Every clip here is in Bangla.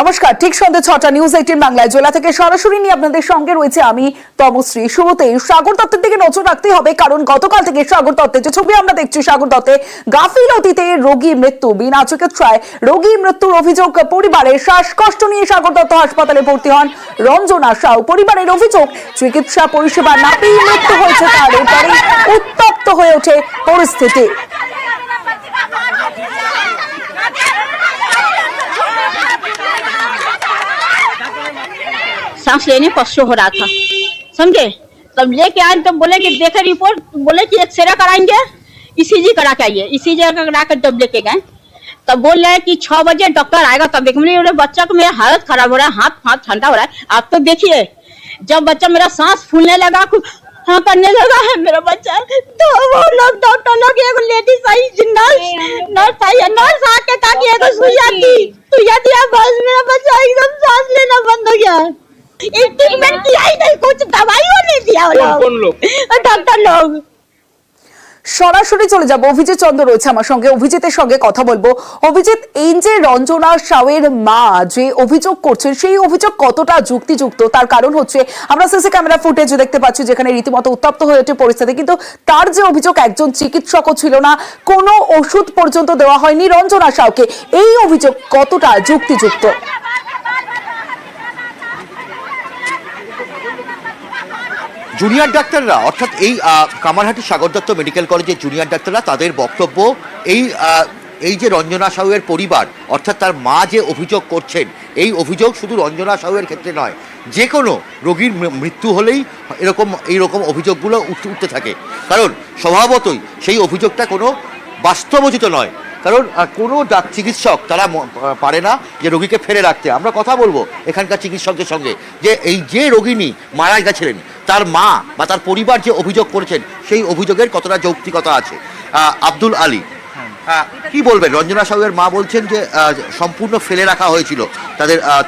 নমস্কার, ঠিক সন্ধ্যে ৬টা নিউজ 18 বাংলায় জেলা থেকে সরাসরি নিয়ে আপনাদের সঙ্গে রয়েছে আমি তমশ্রী। শুরুতেই সাগর দত্তের দিকে নজর রাখতে হবে, কারণ গতকাল থেকে সাগর দত্তের যে ছবি আমরা দেখছি, সাগর দত্তের গাফিলতিতে রোগী মৃত্যু, বিনা চিকিৎসায় রোগী মৃত্যুর অভিযোগ পরিবারের। শ্বাসকষ্ট নিয়ে সাগর দত্ত হাসপাতালে ভর্তি হন রঞ্জনা সাউ। পরিবারের অভিযোগ, চিকিৎসা পরিষেবা না পেয়ে মৃত্যু হয়েছে তার। এরপরেই উত্তপ্ত হয়ে ওঠে পরিস্থিতি। सांस लेने कष्ट हो रहा था, समझे। तब लेके आए तब बोले कि देखे रिपोर्ट, बोले कि एक्सरे कराएंगे, ईसीजी करा के आइए। ईसीजी करा कर जब लेके गए तब बोल रहे हैं कि 6 बजे डॉक्टर आएगा तब देखेंगे। बच्चा को मेरा हालत खराब हो रहा है, हाथ ठंडा हो रहा है। आप तो देखिए, जब बच्चा मेरा सांस फूलने लगा, हाँ करने लगा है मेरा बच्चा, तो वो लोग डॉक्टर लोग एक लेडीज आई, नर्स आके कहा कि एगो सुइया दिया, बस मेरा बच्चा एकदम सांस लेना बंद हो गया। ट्रीटमेंट किया ही नहीं, कुछ दवाइयों नहीं दिया वो लोग, डॉक्टर लोग। সরাসরি চলে যাব, অভিজিৎ চন্দ্র রয়েছে আমার সঙ্গে, অভিজিতের সঙ্গে কথা বলবো। অভিজিৎ, এই যে রঞ্জনা সাউয়ের মা যে অভিযোগ করছেন, সেই অভিযোগ কতটা যুক্তিযুক্ত? তার কারণ হচ্ছে আমরা সিসি ক্যামেরা ফুটেজ দেখতে পাচ্ছি যেখানে রীতিমতো উত্তপ্ত হয়ে ওঠে পরিস্থিতি, কিন্তু তার যে অভিযোগ একজন চিকিৎসকও ছিল না, কোনো ওষুধ পর্যন্ত দেওয়া হয়নি রঞ্জনা সাউকে, এই অভিযোগ কতটা যুক্তিযুক্ত? জুনিয়র ডাক্তাররা, অর্থাৎ এই কামারহাটি সাগর দত্ত মেডিকেল কলেজের জুনিয়র ডাক্তাররা, তাদের বক্তব্য এই যে রঞ্জনা সাউয়ের পরিবার, অর্থাৎ তার মা যে অভিযোগ করছেন, এই অভিযোগ শুধু রঞ্জনা সাউয়ের ক্ষেত্রে নয়, যে কোনো রোগীর মৃত্যু হলেই এইরকম অভিযোগগুলো উঠতে থাকে। কারণ স্বভাবতই সেই অভিযোগটা কোনো বাস্তবোচিত নয়, কারণ কোনো চিকিৎসক তারা পারে না যে রোগীকে ফেলে রাখতে। আমরা কথা বলবো এখানকার চিকিৎসকদের সঙ্গে, যে এই যে রোগিনী মারা গেছিলেন, তার মা বা তার পরিবার যে অভিযোগ করেছেন, সেই অভিযোগের কতটা যৌক্তিকতা আছে। আব্দুল আলী, কি বলবেন? রঞ্জনা সাউয়ের মা বলছেন যে সম্পূর্ণ ফেলে রাখা হয়েছিল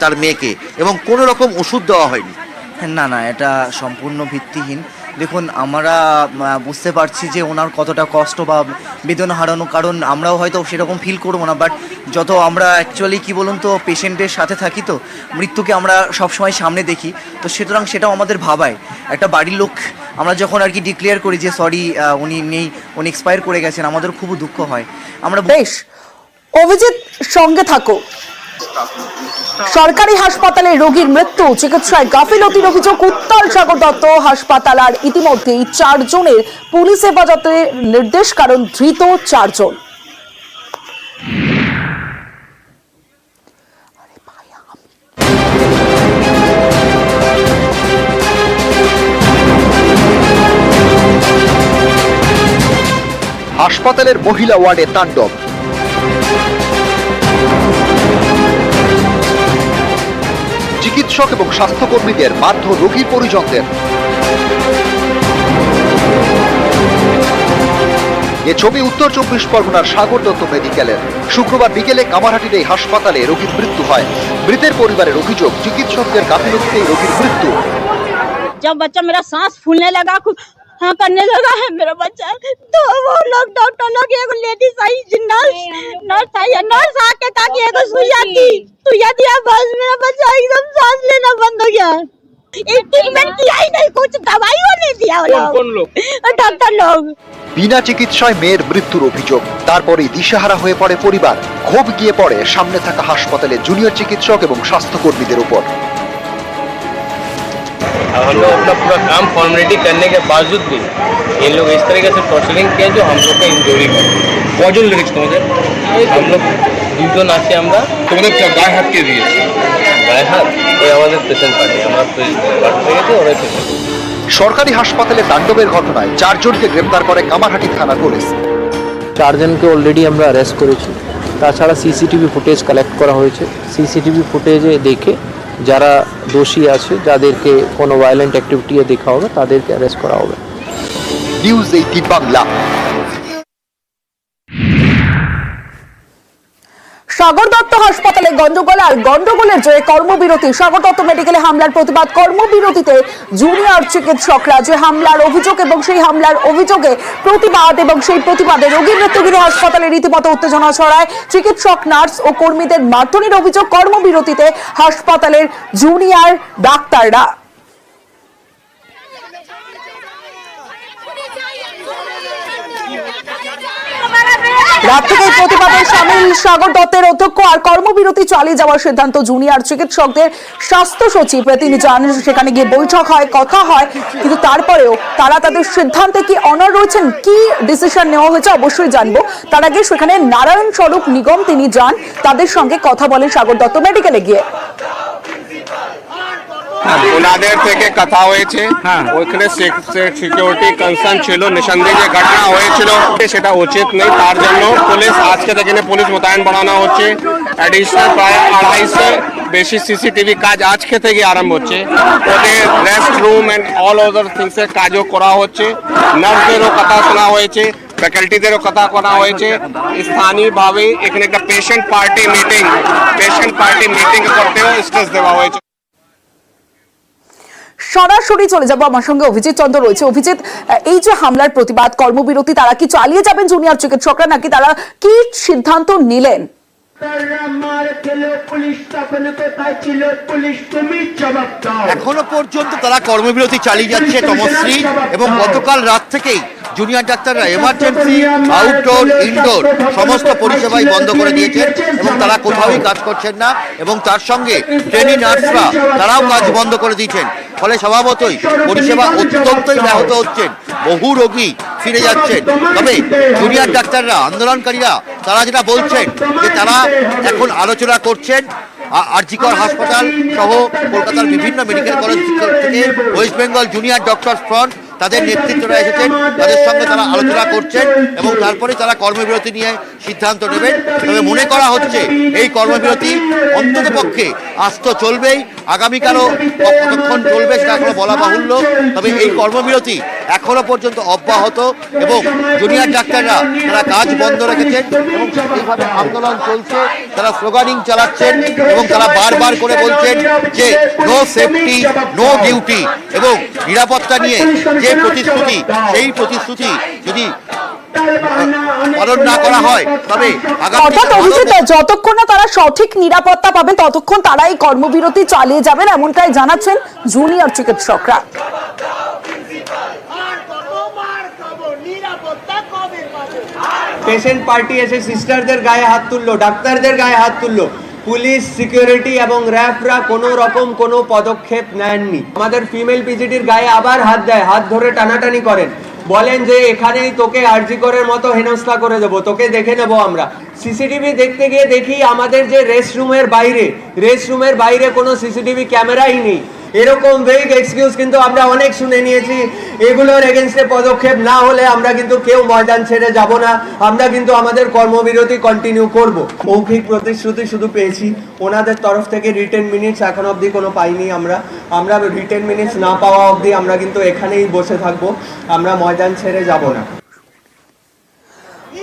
তার মেয়েকে এবং কোনো রকম ওষুধ দেওয়া হয়নি। না, এটা সম্পূর্ণ ভিত্তিহীন। দেখুন, আমরা বুঝতে পারছি যে ওনার কতটা কষ্ট বা বেদনা হারানো, কারণ আমরাও হয়তো সেরকম ফিল করবো না, বাট যত আমরা অ্যাকচুয়ালি কি বলুন তো পেশেন্টের সাথে থাকি, তো মৃত্যুকে আমরা সবসময় সামনে দেখি, তো সুতরাং সেটাও আমাদের ভাবায়। একটা বাড়ির লোক আমরা যখন আর কি ডিক্লেয়ার করি যে সরি উনি নেই, উনি এক্সপায়ার করে গেছেন, আমাদের খুব দুঃখ হয়। আমরা বেশ, অভিজিৎ সঙ্গে থাকো। সরকারি হাসপাতালে রোগীর মৃত্যু, চিকিৎসায় গাফিলতির অভিযোগ উত্তাল সাগর দত্ত হাসপাতাল। আর ইতিমধ্যেই 4 জনের পুলিশ হেফাজতে নির্দেশ, কারণ ধৃত 4 জন। হাসপাতালের মহিলা ওয়ার্ডে তাণ্ডব। চিকিৎসক এবং স্বাস্থ্যকর্মীদের মারধর রোগীর পরিজনদের। এ ছবি উত্তর 24 পরগনার সাগর দত্ত মেডিকেলের। শুক্রবার বিকেলে কামারহাটির এই হাসপাতালে রোগীর মৃত্যু হয়। মৃতের পরিবারের অভিযোগ, চিকিৎসকদের গাফিলতিতেই রোগীর মৃত্যু। जब बच्चा मेरा सांस फूलने लगा, हाँ करने लगा है मेरा बच्चा, तो वो लोग डॉक्टर लोग एक लेडीज आई, नर्स आके कहा कि एगो सुइया दिया, बस मेरा बच्चा एकदम सांस लेना बंद हो गया। ट्रीटमेंट किया ही नहीं, कुछ दवाइयों नहीं दिया वो लोग, डॉक्टर लोग। বিনা চিকিৎসায় মেয়ের মৃত্যুর অভিযোগ, তারপরেই দিশেহারা হয়ে পড়ে পরিবার। ক্ষোভ গিয়ে পড়ে সামনে থাকা হাসপাতালে জুনিয়র চিকিৎসক এবং স্বাস্থ্যকর্মীদের উপর। हम लोग अपना पूरा काम फॉर्मेलिटी करने के बावजूद भी ये लोग इस तरीके से टॉर्चरिंग किया जो हम लोग का इंजरी कर। कौन लिरिक्स তোমাদের? हम लोग দুজন আছি আমরা। তোমাদের গায়ে হাত কে দিয়েছে? গায়ে হাত ওই আমাদের পেশেন্ট পার্টি, আমরা পার্টি থেকে ওরাই পেশেন্ট। সরকারি হাসপাতালে তাণ্ডবের ঘটনায় 4 জনকে গ্রেফতার করে কামারহাটি থানা পুলিশ। 4 জনকে অলরেডি আমরা অ্যারেস্ট করেছি। তাছাড়া সিসিটিভি ফুটেজ কালেক্ট করা হয়েছে। সিসিটিভি ফুটেজে দেখে যারা দোষী আছে, যাদেরকে কোনো ভায়োলেন্ট অ্যাক্টিভিটি দেখা হবে, তাদেরকে অ্যারেস্ট করা হবে। নিউজ 18 বাংলা। সাগর দত্ত হাসপাতালে গন্ডগোল আর গন্ডগোলের জেরে কর্মবিরতি। সাগর দত্ত মেডিকেলে হামলার প্রতিবাদ, কর্মবিরতিতে জুনিয়র চিকিৎসকরা। যে হামলার অভিযোগ এবং সেই হামলার অভিযোগে প্রতিবাদ এবং সেই প্রতিবাদে রোগীর মৃত্যুগৃহে হাসপাতালে রীতিমতো উত্তেজনা ছড়ায়। চিকিৎসক, নার্স ও কর্মীদের মারধরের অভিযোগ। কর্মবিরতিতে হাসপাতালের জুনিয়র ডাক্তাররা। রাত থেকেই প্রতিবাদে সামিল সাগর দত্তের অধ্যক্ষ। আর কর্মবিরতি চালিয়ে যাওয়ার সিদ্ধান্ত জুনিয়র চিকিৎসকদের। স্বাস্থ্য সচিব তিনি যান, সেখানে গিয়ে বৈঠক হয়, কথা হয়, কিন্তু তারপরেও তারা তাদের সিদ্ধান্তে কি অনড় রয়েছেন, কি ডিসিশন নেওয়া হয়েছে অবশ্যই জানবো। তার আগে সেখানে নারায়ণ স্বরূপ নিগম তিনি যান, তাদের সঙ্গে কথা বলেন সাগর দত্ত মেডিকেলে গিয়ে। ওনাদের থেকে কথা হয়েছে, ওইখানে সিকিউরিটি কনসার্ন ছিল, নিঃসন্দেহে যে ঘটনা হয়েছিল সেটা উচিত নেই, তার জন্য পুলিশ আজকে থেকে পুলিশ মোতায়েন বাড়ানো হচ্ছে। অ্যাডিশনাল প্রায় 250 বেশি সিসিটিভি কাজ আজকে থেকে আরম্ভ হচ্ছে। ওদের rest room and all other থিংসের কাজও করা হচ্ছে। নার্সদেরও কথা শোনা হয়েছে, ফ্যাকাল্টিদেরও কথা করা হয়েছে। স্থানীয়ভাবে এখানে একটা পেশেন্ট পার্টি মিটিং করতেও স্ট্রেস দেওয়া হয়েছে। সরাসরি চলে যাবো, আমার সঙ্গে অভিজিৎ চন্দ্র রয়েছে। অভিজিৎ, এই যে হামলার প্রতিবাদ, কর্মবিরতি, তারা কি চালিয়ে যাবেন জুনিয়র চিকিৎসকরা, নাকি তারা কি সিদ্ধান্ত নিলেন? এখনো পর্যন্ত তারা কর্মবিরতি চালিয়ে যাচ্ছে তমশ্রী, এবং গতকাল রাত থেকেই জুনিয়র ডাক্তাররা এমার্জেন্সি, আউটডোর, ইনডোর সমস্ত পরিষেবাই বন্ধ করে দিয়েছেন এবং তারা কোথাওই কাজ করছেন না। এবং তার সঙ্গে ট্রেনি নার্সরা তারাও কাজ বন্ধ করে দিয়েছেন। ফলে স্বভাবতই পরিষেবা অত্যন্তই ব্যাহত হচ্ছেন, বহু রোগী ফিরে যাচ্ছেন। তবে জুনিয়র ডাক্তাররা, আন্দোলনকারীরা তারা যেটা বলছেন যে তারা এখন আলোচনা করছেন আরজিকর হাসপাতাল সহ কলকাতার বিভিন্ন মেডিকেল কলেজ থেকে West Bengal junior doctors front তাদের নেতৃত্বরা এসেছেন, তাদের সঙ্গে তারা আলোচনা করছেন এবং তারপরে তারা কর্মবিরতি নিয়ে সিদ্ধান্ত নেবেন। তবে মনে করা হচ্ছে এই কর্মবিরতি অন্তত পক্ষে আজ তো চলবেই, আগামীকালও কতক্ষণ চলবে সেটা এখনো বলা বাহুল্য। তবে এই কর্মবিরতি এখনো পর্যন্ত অব্যাহত এবং জুনিয়র ডাক্তাররা তারা কাজ বন্ধ রেখেছেন এবং এইভাবে আন্দোলন চলছে। তারা স্লোগানিং চালাচ্ছেন এবং তারা বারবার করে বলছেন যে নো সেফটি, নো ডিউটি, এবং নিরাপত্তা নিয়ে যে প্রতিশ্রুতি, সেই প্রতিশ্রুতি যদি পালন না করা হয় তবে অর্থাৎ অভিজিৎ, যতক্ষণ না তারা সঠিক নিরাপত্তা পাবেন ততক্ষণ তারা এই কর্মবিরতি চালিয়ে যাবেন, এমনটাই জানাচ্ছেন জুনিয়র চিকিৎসকরা। পেশেন্ট পার্টি এসে সিস্টারদের গায়ে হাত তুললো, ডাক্তারদের গায়ে হাত তুললো, পুলিশ, সিকিউরিটি এবং র্যাবরা কোনো রকম কোনো পদক্ষেপ নেননি। আমাদের ফিমেল পিজিটির গায়ে আবার হাত দেয়, হাত ধরে টানাটানি করেন, বলেন যে এখানেই তোকে আরজিকরের মতো হেনস্থা করে দেবো, তোকে দেখে নেবো আমরা। সিসিটিভি দেখতে গিয়ে দেখি আমাদের যে রেস্টরুমের বাইরে কোনো সিসিটিভি ক্যামেরাই নেই। এরকম ভেগ এক্সকিউজ কিন্তু আমরা অনেক শুনে নিয়েছি। এগুলোর এগেনস্টে পদক্ষেপ না হলে আমরা কিন্তু কেউ ময়দান ছেড়ে যাব না, আমরা কিন্তু আমাদের কর্মবিরতি কন্টিনিউ করব। মৌখিক প্রতিশ্রুতি শুধু পেয়েছি, ওনাদের তরফ থেকে রিটেন মিনিটস এখন অবধি কোনো পাইনি। আমরা রিটেন মিনিটস না পাওয়া অবধি আমরা কিন্তু এখানেই বসে থাকবো, আমরা ময়দান ছেড়ে যাব না।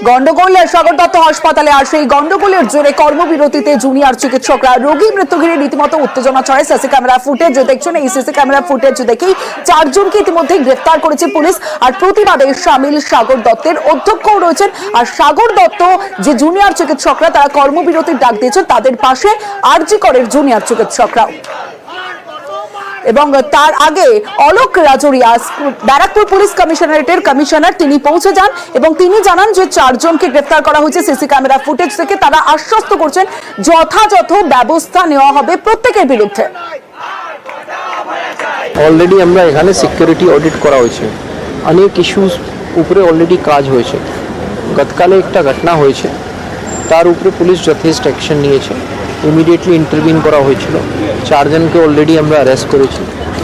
গন্ডগোল সাগর দত্ত হাসপাতালে, আর সেই গন্ডগোলের জোরে কর্মবিরতিতে জুনিয়র চিকিৎসকরা। রোগী মৃত্যুগৃহে রীতিমতো উত্তেজনা ছড়ায়। সিসি ক্যামেরা ফুটেজ দেখছেন, এই সিসি ক্যামেরা ফুটেজ দেখেই 4 জনকে ইতিমধ্যে গ্রেফতার করেছে পুলিশ। আর প্রতিবাদে সামিল সাগর দত্তের অধ্যক্ষও রয়েছেন। আর সাগর দত্ত যে জুনিয়র চিকিৎসকরা তারা কর্মবিরতির ডাক দিয়েছেন, তাদের পাশে আরজিকরের জুনিয়র চিকিৎসকরা। এবং তার আগে অলোক রাজরিয়া, ব্যারাকপুর পুলিশ কমিশনারেটের কমিশনার, তিনি পৌঁছে যান এবং তিনি জানান যে 4 জনকে গ্রেফতার করা হয়েছে সিসি ক্যামেরা ফুটেজ থেকে। তারা আশ্বস্ত করছেন যথাযথ ব্যবস্থা নেওয়া হবে প্রত্যেকের বিরুদ্ধে। অলরেডি আমরা এখানে সিকিউরিটি অডিট করা হয়েছে, অনেক ইস্যুস উপরে অলরেডি কাজ হয়েছে। গতকালে একটা ঘটনা হয়েছে, তার উপরে পুলিশ যথেষ্ট অ্যাকশন নিয়েছে, ইমিডিয়েটলি ইন্টারভিন করা হয়েছিল। 4 জনকে অলরেডি আমরা অ্যারেস্ট করেছি।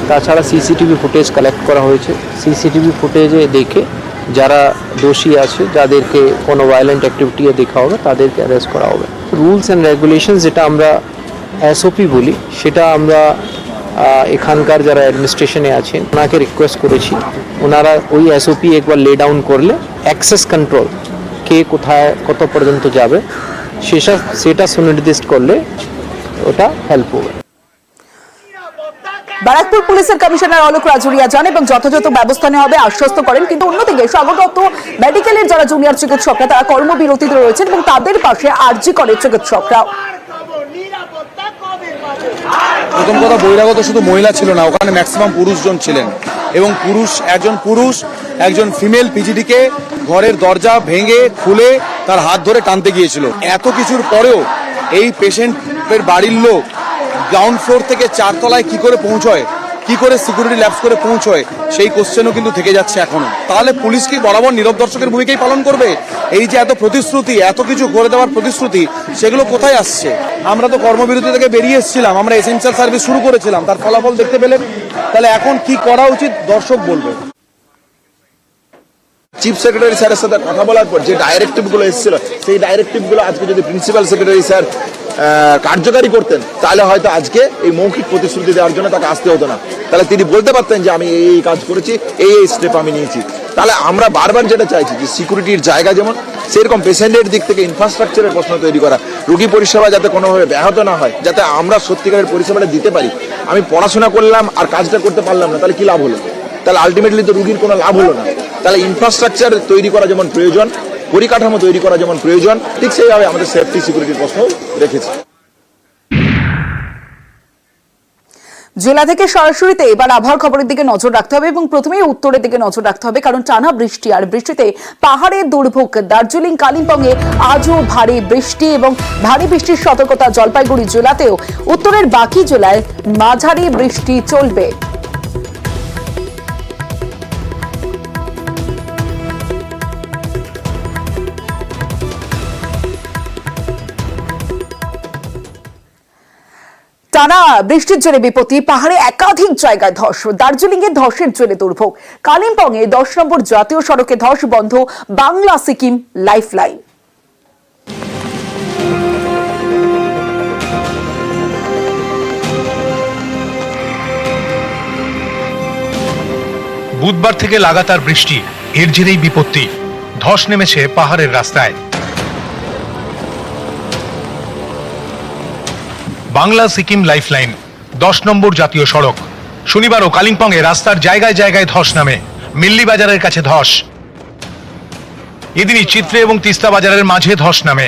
তাছাড়া সিসিটিভি ফুটেজ কালেক্ট করা হয়েছে, সিসিটিভি ফুটেজে দেখে যারা দোষী আছে, যাদেরকে কোনো ভায়োলেন্ট অ্যাক্টিভিটি দেখা হবে তাদেরকে অ্যারেস্ট করা হবে। রুলস অ্যান্ড রেগুলেশনস যেটা আমরা এসওপি বলি, সেটা আমরা এখানকার যারা অ্যাডমিনিস্ট্রেশনে আছেন ওনাকে রিকোয়েস্ট করেছি, ওনারা ওই এসওপি একবার লে ডাউন করলে অ্যাক্সেস কন্ট্রোল কে কোথায় কত পর্যন্ত যাবে সেটা সুনির্দিষ্ট করলে ওটা হেল্প হবে। ব্যারাকপুর পুলিশের কমিশনার অলোক রাজুরিয়া যান এবং যথাযথ ব্যবস্থা নেওয়া হবে আশ্বস্ত করেন, কিন্তু অন্যদিকে সাগর দত্ত মেডিকেলের যারা জুনিয়র চিকিৎসকরা তারা কর্মবিরতিতে রয়েছেন এবং তাদের পাশে আরজি করে চিকিৎসকরা। প্রথম কথা, বহিরাগত শুধু মহিলা ছিল না, ওখানে ম্যাক্সিমাম পুরুষজন ছিলেন এবং একজন ফিমেল পিজিডিকে ঘরের দরজা ভেঙে খুলে তার হাত ধরে টানতে গিয়েছিল। এত কিছুর পরেও এই পেশেন্টের বাড়ির লোক গ্রাউন্ড ফ্লোর থেকে 4 তলায় কি করে পৌঁছয়, কি করে সিকিউরিটি ল্যাপস করে পৌঁছয়, সেই কোশ্চেনও কিন্তু থেকে যাচ্ছে এখনো। তাহলে পুলিশ কি বরাবর নীরব দর্শকের ভূমিকাই পালন করবে? এই যে এত প্রতিশ্রুতি, এত কিছু করে দেওয়ার প্রতিশ্রুতি, সেগুলো কোথায় আসছে? আমরা তো কর্মবিরতি থেকে বেরিয়ে এসেছিলাম, আমরা এসেনশিয়াল সার্ভিস শুরু করেছিলাম, তার ফলাফল দেখতে পেলেন। তাহলে এখন কি করা উচিত দর্শক বলবে। চিফ সেক্রেটারি স্যারের সাথে কথা বলার পর যে ডাইরেক্টিভগুলো এসেছিল, সেই ডাইরেক্টিভগুলো আজকে যদি প্রিন্সিপাল সেক্রেটারি স্যার কার্যকারী করতেন, তাহলে হয়তো আজকে এই মৌখিক প্রতিশ্রুতি দেওয়ার জন্য তাকে আসতে হতো না। তাহলে তিনি বলতে পারতেন যে আমি এই কাজ করেছি, এই স্টেপ আমি নিয়েছি। তাহলে আমরা বারবার যেটা চাইছি যে সিকিউরিটির জায়গা যেমন, সেরকম পেশেন্টের দিক থেকে ইনফ্রাস্ট্রাকচারের প্রশ্ন তৈরি করা, রোগী পরিষেবা যাতে কোনোভাবে ব্যাহত না হয়, যাতে আমরা সত্যিকারের পরিষেবাটা দিতে পারি। আমি পড়াশোনা করলাম আর কাজটা করতে পারলাম না, তাহলে কি লাভ হলো? তাহলে আলটিমেটলি তো রুগীর কোনো লাভ হলো না। তাহলে ইনফ্রাস্ট্রাকচার তৈরি করা যেমন প্রয়োজন, পরিকাঠামো তৈরি করা যেমন প্রয়োজন, ঠিক সেইভাবে আমাদের সেফটি সিকিউরিটির প্রশ্ন রেখেছি। জেলা থেকে সরাসরিতে এবার আবহাওয়ার খবরের দিকে নজর রাখতে হবে এবং প্রথমেই উত্তরের দিকে নজর রাখতে হবে, কারণ টানা বৃষ্টি আর বৃষ্টিতে পাহাড়ের দুর্ভোগ। দার্জিলিং, কালিম্পংয়ে আজও ভারী বৃষ্টি এবং ভারী বৃষ্টির সতর্কতা জলপাইগুড়ি জেলাতেও। উত্তরের বাকি জেলায় মাঝারি বৃষ্টি চলবে। টানা বৃষ্টির জেরে বিপত্তি, পাহাড়ে একাধিক জায়গায় ধস। দার্জিলিং এ ধসের জেরে দুর্ভোগ। কালিম্পংয়ে 10 নম্বর জাতীয় সড়কে ধস, বন্ধ বাংলা সিকিম লাইফলাইন। বুধবার থেকে লাগাতার বৃষ্টি, এর জেরেই বিপত্তি। ধস নেমেছে পাহাড়ের রাস্তায়। বাংলা সিকিম লাইফলাইন 10 নম্বর জাতীয় সড়ক। শনিবারও কালিম্পংয়ে রাস্তার জায়গায় জায়গায় ধস নামে। মিল্লি বাজারের কাছে ধস। এদিনই চিত্রে এবং তিস্তা বাজারের মাঝে ধস নামে।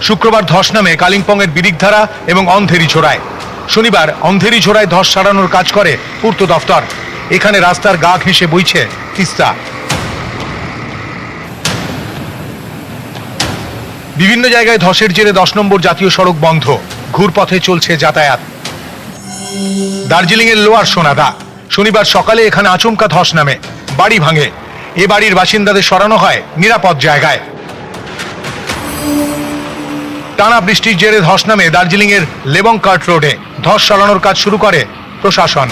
শুক্রবার ধস নামে কালিম্পংয়ের বিরিকধারা এবং অন্ধেরিঝোড়ায়। শনিবার অন্ধেরিঝোড়ায় ধস সারানোর কাজ করে পূর্ত দফতর। এখানে রাস্তার গা ঘেঁষে বইছে তিস্তা। বিভিন্ন জায়গায় ধসের জেরে 10 নম্বর জাতীয় সড়ক বন্ধ, ঘুরপথে চলছে যাতায়াত। দার্জিলিং এর লোয়ার সোনাদা, শনিবার সকালে এখানে আচমকা ধস নামে, বাড়ি ভাঙে। এ বাড়ির বাসিন্দাদের সরানো হয় নিরাপদ জায়গায়। টানা বৃষ্টির জেরে ধস নামে দার্জিলিং এর লেবংকার্ট রোডে। ধস সরানোর কাজ শুরু করে প্রশাসন।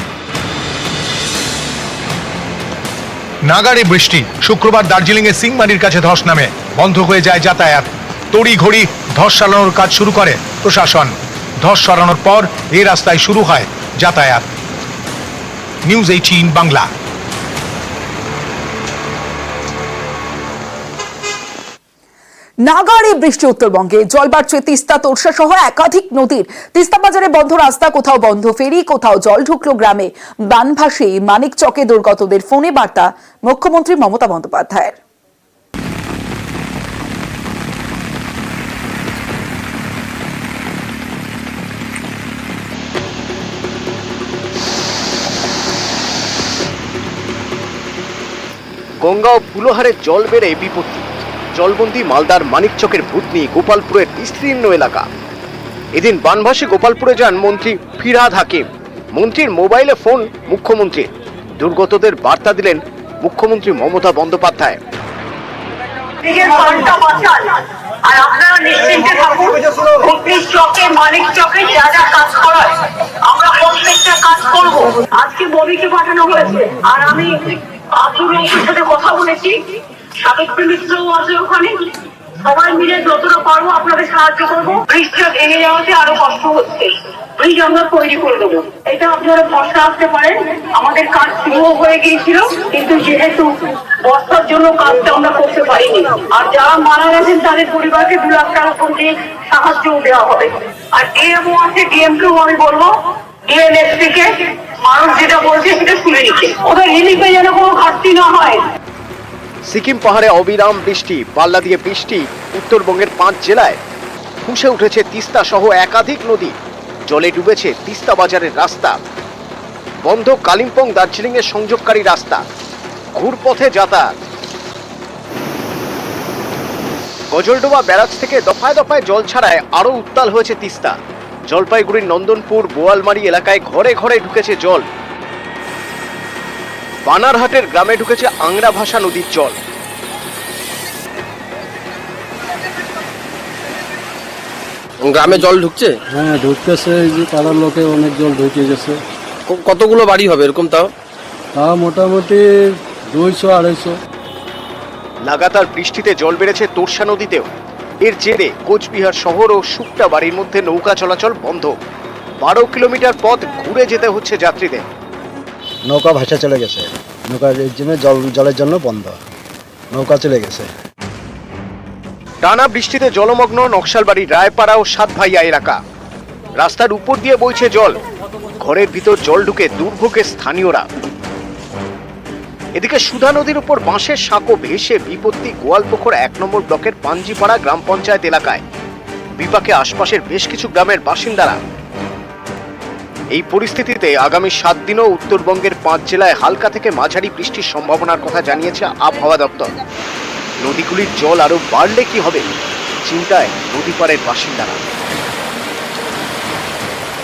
নাগাড়ে বৃষ্টি, শুক্রবার দার্জিলিং এর সিংমারির কাছে ধস নামে, বন্ধ হয়ে যায় যাতায়াত। তড়ি ঘড়ি ধস সারানোর কাজ শুরু করে প্রশাসন। ধস সরানোর পর এই রাস্তায় শুরু হয় যাতায়াত। নিউজ 18 বাংলা। নাগাড়ে বৃষ্টি উত্তরবঙ্গে, জল বাড়ছে তিস্তা, তোরসা সহ একাধিক নদীর। তিস্তা বাজারে বন্ধ রাস্তা, কোথাও বন্ধ ফেরি, কোথাও জল ঢুকলো গ্রামে। বানভাসী মানিক চকে দুর্গতদের ফোনে বার্তা মুখ্যমন্ত্রী মমতা বন্দ্যোপাধ্যায়ের। গঙ্গা ও ফুলোহারে জল বেড়ে বিপত্তি। জলবন্দী মালদার মানিকচকের ভূতনি গোপালপুরের বিস্তীর্ণ এলাকা। এদিন বানভাসী গোপালপুরে যান মন্ত্রী ফিরহাদ হাকিম। মন্ত্রীর মোবাইলে ফোন মুখ্যমন্ত্রীর। দুর্গতদের বার্তা দিলেন মুখ্যমন্ত্রী মমতা বন্দ্যোপাধ্যায়। আর আপনারা নিশ্চিন্তে থাকুন, ভূতনির চকে, মানিক চকে যা যা কাজ করার আমরা প্রত্যেকটা কাজ করব। আজকে ববিকে পাঠানো হয়েছে, আর আমি আব্দুর রশিদের সাথে কথা বলেছি, সাবেক মিনিস্টারও আছে ওখানে। সবাই মিলে যতটা পারবো আপনাদের সাহায্য করবো। ব্রিজটা ভেঙে যাওয়াতে আরো কষ্ট হচ্ছে, ব্রিজ আমরা তৈরি করে দেবো, এটা আপনারা ভরসা আসতে পারেন। আমাদের কাজ শুরু হয়ে গিয়েছিল, কিন্তু যেহেতু বর্ষার জন্য কাজটা আমরা করতে পারিনি। আর যারা মারা গেছেন তাদের পরিবারকে 2 লাখ টাকা করে সাহায্য দেওয়া হবে। আর ডিএমও আছে, ডিএমকেও আমি বলবো ডিএনএস থেকে মানুষ যেটা বলছে সেটা শুনে নিচ্ছে, ওদের রিলিফে যেন কোনো ঘাটতি না হয়। সিকিম পাহাড়ে অবিরাম বৃষ্টি, পাল্লা দিয়ে বৃষ্টি উত্তরবঙ্গের 5 জেলায়। ফুঁসে উঠেছে তিস্তা সহ একাধিক নদী, জলে ডুবেছে তিস্তা বাজারের রাস্তা, বন্ধ কালিম্পং দার্জিলিং এর সংযোগকারী রাস্তা, ঘুরপথে যাতায়াত। গজলডোবা ব্যারাজ থেকে দফায় দফায় জল ছাড়ায় আরো উত্তাল হয়েছে তিস্তা। জলপাইগুড়ির নন্দনপুর বোয়ালমারি এলাকায় ঘরে ঘরে ঢুকেছে জল। বানারহাটের গ্রামে ঢুকেছে আংরা ভাষা নদীর জল। গ্রামে জল ঢুকছে? হ্যাঁ ঢুকতেছে, এই যে পাড়ার লোকে অনেক জল ঢুকে গেছে। কতগুলো বাড়ি হবে এরকম? তাও মোটামুটি 200-250। লাগাতার বৃষ্টিতে জল বেড়েছে তোরসা নদীতেও। এর জেরে কোচবিহার শহর ও শুকটা বাড়ির মধ্যে নৌকা চলাচল বন্ধ। 12 কিলোমিটার পথ ঘুরে যেতে হচ্ছে যাত্রীদের। নৌকা ভাসা চলে গেছে, নৌকার জন্য জলের জন্য বন্ধ, নৌকা চলে গেছে। টানা বৃষ্টিতে জলমগ্ন নকশালবাড়ি, রায়পাড়া ও সাতভাইয়া এলাকা। রাস্তার উপর দিয়ে বইছে জল, ঘরের ভিতর জল ঢুকে দুর্ভোগে স্থানীয়রা। এদিকে সুধা নদীর উপর বাঁশের সাঁকো ভেসে বিপত্তি গোয়ালপুকুর 1 নম্বর ব্লকের পাঞ্জিপাড়া গ্রাম পঞ্চায়েত এলাকায়। বিপাকে আশপাশের বেশ কিছু গ্রামের বাসিন্দারা। এই পরিস্থিতিতে আগামী 7 দিনও উত্তরবঙ্গের 5 জেলায় হালকা থেকে মাঝারি বৃষ্টির সম্ভাবনার কথা জানিয়েছে আবহাওয়া দপ্তর। নদীগুলির জল আরো বাড়লে কি হবে, চিন্তায় নদীপাড়ের বাসিন্দারা।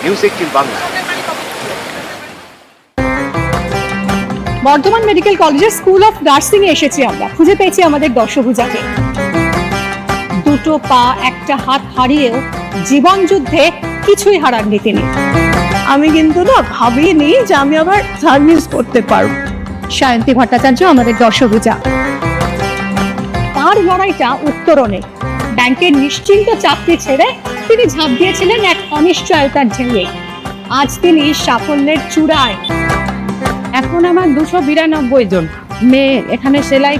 নিউজ 18 বাংলা। বর্ধমান মেডিকেল কলেজের স্কুল অফ নার্সিং এ এসেছি আমরা, খুঁজে পেয়েছি আমাদের দশভুজাকে। 2 পা 1 হাত হারিয়েও জীবন যুদ্ধে কিছুই হারাননি তিনি। আমি কিন্তু না ভাবিনি যে আমি আবার সার্ভিস করতে পারবো। সায়ন্তী ভট্টাচার্য আমাদের দশভুজা, তার লড়াইটা উত্তরণে। ব্যাংকের নিশ্চিন্ত চাকরি ছেড়ে তিনি ঝাঁপ দিয়েছিলেন এক অনিশ্চয়তার ঢেউয়ে। আজ তিনি সাফল্যের চূড়ায়। এখন আমার 292 জন মেয়ে এখানে সেলাই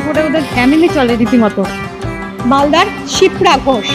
করে ওদের ফ্যামিলি চলে রীতিমতো। মালদার শিপ্রা ঘোষ।